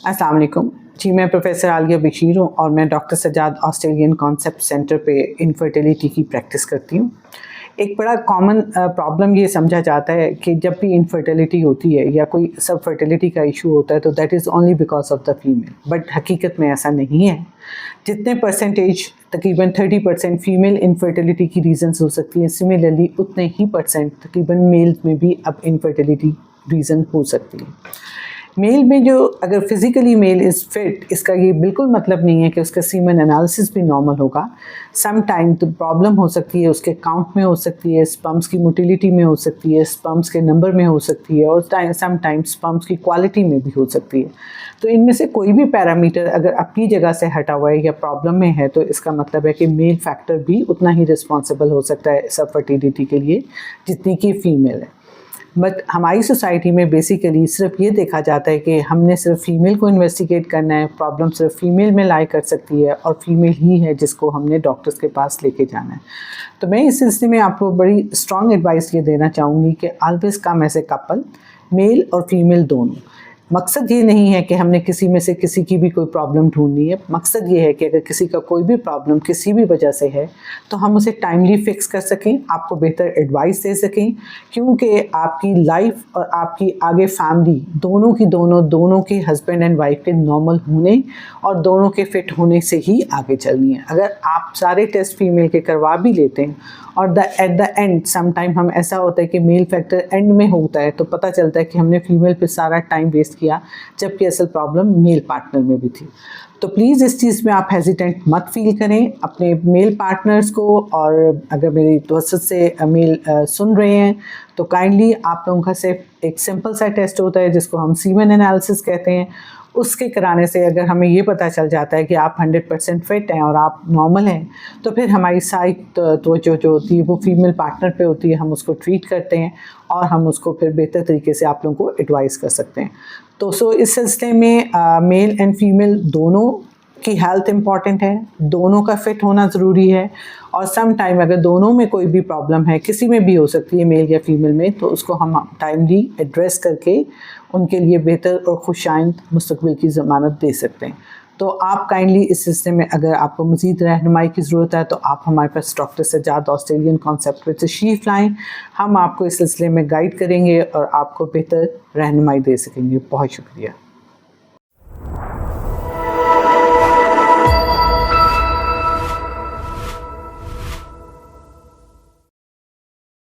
अस्सलाम वालेकुम जी। मैं प्रोफेसर आलिया बशीर हूँ और मैं doctor Sajad Australian concept centre पे इनफर्टिलिटी की प्रैक्टिस करती हूँ। एक बड़ा कॉमन प्रॉब्लम ये समझा जाता है कि जब भी इनफर्टिलिटी होती है या कोई सब फर्टिलिटी का इशू होता है तो that is only because of the female, but हकीकत में ऐसा नहीं है। जितने परसेंटेज तकरीबन 30% फीमेल इनफर्टिलिटी की रीज़न्स हो सकती हैं, सिमिलरली उतने ही परसेंट तकरीबन मेल में भी अब इनफर्टिलिटी रीज़न हो सकती है। मेल में जो अगर फिज़िकली मेल इज़ फिट, इसका ये बिल्कुल मतलब नहीं है कि उसका सीमन एनालिसिस भी नॉर्मल होगा। सम टाइम तो प्रॉब्लम हो सकती है, उसके काउंट में हो सकती है, स्पर्म्स की मोटिलिटी में हो सकती है, स्पर्म्स के नंबर में हो सकती है और सम टाइम स्पर्म्स की क्वालिटी में भी हो सकती है। तो इनमें से कोई भी पैरामीटर अगर अपनी जगह से हटा हुआ है या प्रॉब्लम में है तो इसका मतलब है कि मेल फैक्टर भी उतना ही रिस्पॉन्सिबल हो सकता है सब फर्टिलिटी के लिए जितनी कि फ़ीमेल है। बट हमारी सोसाइटी में बेसिकली सिर्फ ये देखा जाता है कि हमने सिर्फ फ़ीमेल को इन्वेस्टिगेट करना है, प्रॉब्लम सिर्फ फ़ीमेल में लाई कर सकती है और फीमेल ही है जिसको हमने डॉक्टर्स के पास लेके जाना है। तो मैं इस सिलसिले में आपको बड़ी स्ट्रॉन्ग एडवाइस ये देना चाहूँगी कि always come as a couple, male और फीमेल दोनों। मकसद ये नहीं है कि हमने किसी में से किसी की भी कोई प्रॉब्लम ढूंढनी है। मकसद ये है कि अगर किसी का कोई भी प्रॉब्लम किसी भी वजह से है तो हम उसे टाइमली फिक्स कर सकें, आपको बेहतर एडवाइस दे सकें, क्योंकि आपकी लाइफ और आपकी आगे फैमिली दोनों के हस्बैंड एंड वाइफ के नॉर्मल होने और दोनों के फिट होने से ही आगे चलनी है। अगर आप सारे टेस्ट फीमेल के करवा भी लेते हैं और at the end some time हम ऐसा होता है कि मेल फैक्टर एंड में होता है तो पता चलता है कि हमने फीमेल पे सारा टाइम वेस्ट किया जबकि असल प्रॉब्लम मेल पार्टनर में भी थी। तो प्लीज़ इस चीज़ में आप हेजिटेंट मत फील करें अपने मेल पार्टनर्स को। और अगर मेरी तवज्जुह से मेल सुन रहे हैं तो काइंडली आप लोगों का सिर्फ एक सिंपल सा टेस्ट होता है जिसको हम सीमन एनालिसिस कहते हैं, उसके कराने से अगर हमें ये पता चल जाता है कि आप 100% फिट हैं और आप नॉर्मल हैं तो फिर हमारी सारी तवज्जो जो होती है वो फीमेल पार्टनर पे होती है। हम उसको ट्रीट करते हैं और हम उसको फिर बेहतर तरीके से आप लोगों को एडवाइस कर सकते हैं। तो इस सिलसिले में मेल एंड फीमेल दोनों की हेल्थ इम्पॉर्टेंट है, दोनों का फिट होना ज़रूरी है और सम टाइम अगर दोनों में कोई भी प्रॉब्लम है, किसी में भी हो सकती है मेल या फीमेल में, तो उसको हम टाइमली एड्रेस करके उनके लिए बेहतर और खुशाइंद मुस्तकबिल की ज़मानत दे सकते हैं। तो आप काइंडली इस सिलसिले में अगर आपको मज़ीद रहनुमाई की ज़रूरत है तो आप हमारे पास डॉक्टर सजाद ऑस्ट्रेलियन कॉन्सेप्ट पे तशरीफ़ लाएँ। हम आपको इस सिलसिले में गाइड करेंगे और आपको बेहतर रहनुमाई दे सकेंगे। बहुत शुक्रिया।